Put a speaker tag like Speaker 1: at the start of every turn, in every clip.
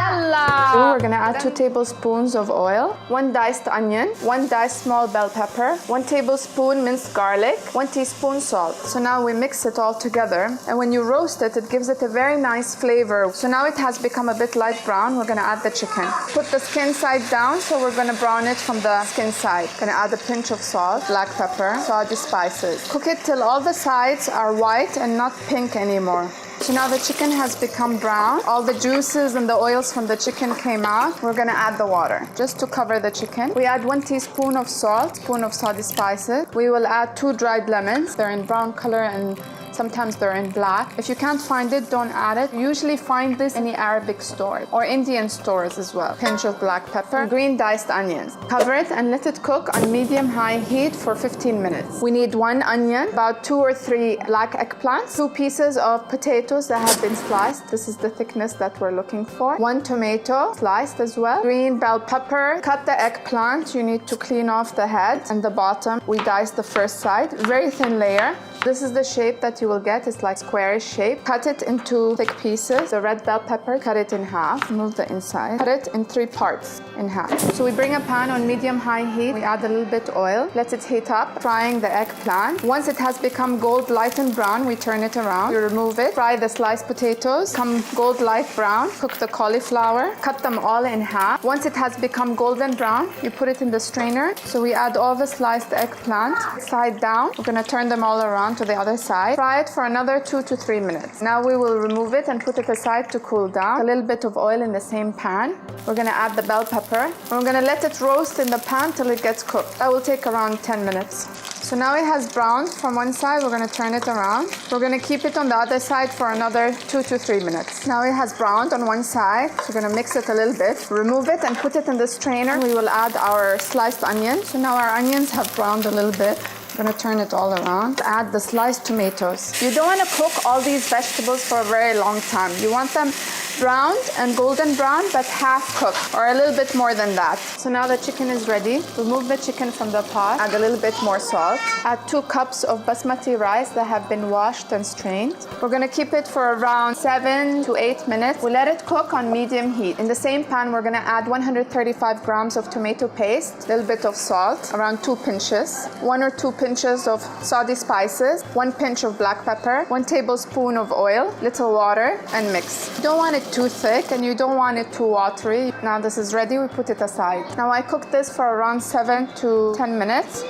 Speaker 1: So we're gonna add 2 tablespoons of oil, 1 diced onion, 1 diced small bell pepper, 1 tablespoon minced garlic, 1 teaspoon salt. So now we mix it all together, and when you roast it, it gives it a very nice flavor. So now it has become a bit light brown. We're gonna add the chicken. Put the skin side down, so we're gonna brown it from the skin side. Gonna add a pinch of salt, black pepper, Saudi spices. Cook it till all the sides are white and not pink anymore. So now the chicken has become brown. All the juices and the oils from the chicken came out. We're gonna add the water just to cover the chicken. We add 1 teaspoon of salt, spoon of Saudi spices. We will add 2 dried lemons. They're in brown color and sometimes they're in black. If you can't find it, don't add it. You usually find this in the Arabic stores or Indian stores as well. Pinch of black pepper, green diced onions. Cover it and let it cook on medium-high heat for 15 minutes. We need 1 onion, about 2 or 3 black eggplants, 2 pieces of potatoes that have been sliced. This is the thickness that we're looking for. 1 tomato, sliced as well. Green bell pepper. Cut the eggplant. You need to clean off the head and the bottom. We dice the first side, very thin layer. This is the shape that you will get. It's like squarish shape. Cut it into thick pieces. The red bell pepper, cut it in half. Remove the inside. Cut it in 3 parts in half. So we bring a pan on medium-high heat. We add a little bit oil. Let it heat up. Frying the eggplant. Once it has become gold light and brown, we turn it around. You remove it. Fry the sliced potatoes. Come gold light brown. Cook the cauliflower. Cut them all in half. Once it has become golden brown, you put it in the strainer. So we add all the sliced eggplant side down. We're gonna turn them all around to the other side. Fry it for another 2 to 3 minutes. Now we will remove it and put it aside to cool down. A little bit of oil in the same pan. We're gonna add the bell pepper. We're gonna let it roast in the pan till it gets cooked. That will take around 10 minutes. So now it has browned from one side. We're gonna turn it around. We're gonna keep it on the other side for another 2 to 3 minutes. Now it has browned on one side. We're gonna mix it a little bit. Remove it and put it in the strainer. We will add our sliced onions. So now our onions have browned a little bit. I'm gonna turn it all around. Add the sliced tomatoes. You don't wanna cook all these vegetables for a very long time. You want them browned and golden brown, but half cooked, or a little bit more than that. So now the chicken is ready. Remove the chicken from the pot. Add a little bit more salt. Add 2 cups of basmati rice that have been washed and strained. We're gonna keep it for around 7 to 8 minutes. We let it cook on medium heat. In the same pan, we're gonna add 135 grams of tomato paste, a little bit of salt, around 2 pinches, 1 or 2 pinches of Saudi spices, 1 pinch of black pepper, 1 tablespoon of oil, little water, and mix. You don't want it too thick and you don't want it too watery. Now this is ready, we put it aside. Now I cooked this for around 7 to 10 minutes.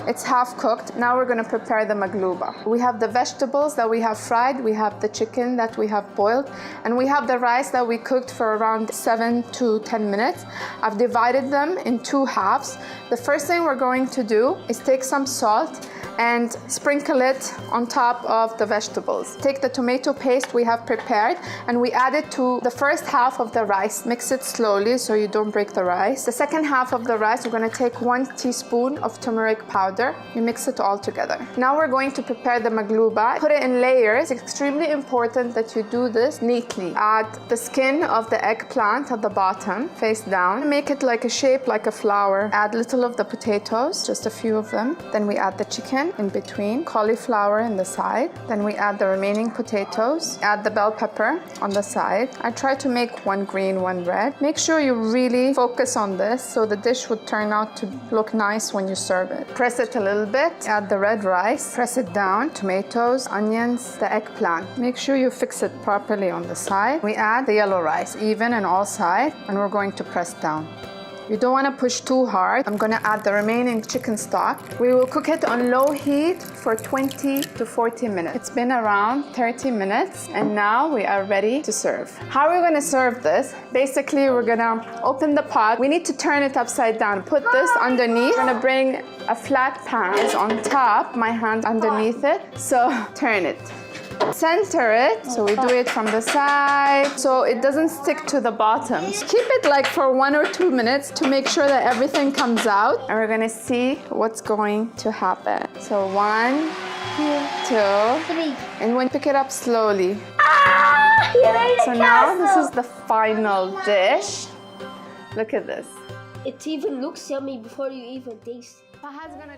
Speaker 1: It's half cooked. Now we're gonna prepare the maqlooba. We have the vegetables that we have fried, we have the chicken that we have boiled, and we have the rice that we cooked for around 7 to 10 minutes. I've divided them in 2 halves. The first thing we're going to do is take some salt and sprinkle it on top of the vegetables. Take the tomato paste we have prepared and we add it to the first half of the rice. Mix it slowly so you don't break the rice. The second half of the rice, we're gonna take 1 teaspoon of turmeric powder. You mix it all together. Now we're going to prepare the maqlooba. Put it in layers. It's extremely important that you do this neatly. Add the skin of the eggplant at the bottom, face down. Make it like a shape like a flower. Add little of the potatoes, just a few of them. Then we add the chicken in between, cauliflower in the side. Then we add the remaining potatoes. Add the bell pepper on the side. I try to make 1 green, 1 red. Make sure you really focus on this so the dish would turn out to look nice when you serve it. Press it a little bit. Add the red rice. Press it down. Tomatoes, onions, the eggplant. Make sure you fix it properly on the side. We add the yellow rice, even on all sides, and we're going to press down. You don't want to push too hard. I'm going to add the remaining chicken stock. We will cook it on low heat for 20 to 40 minutes. It's been around 30 minutes and now we are ready to serve. How are we going to serve this? Basically, we're going to open the pot. We need to turn it upside down. Put this underneath. We're going to bring a flat pan on top, my hand underneath it. So turn it. Center it, so we do it from the side so it doesn't stick to the bottom. Keep it like for 1 or 2 minutes to make sure that everything comes out, and we're gonna see what's going to happen. So 1, 2, 3, and when pick it up slowly. So now this is the final dish. Look at this.
Speaker 2: It even looks yummy before you even taste it.
Speaker 1: Faha's gonna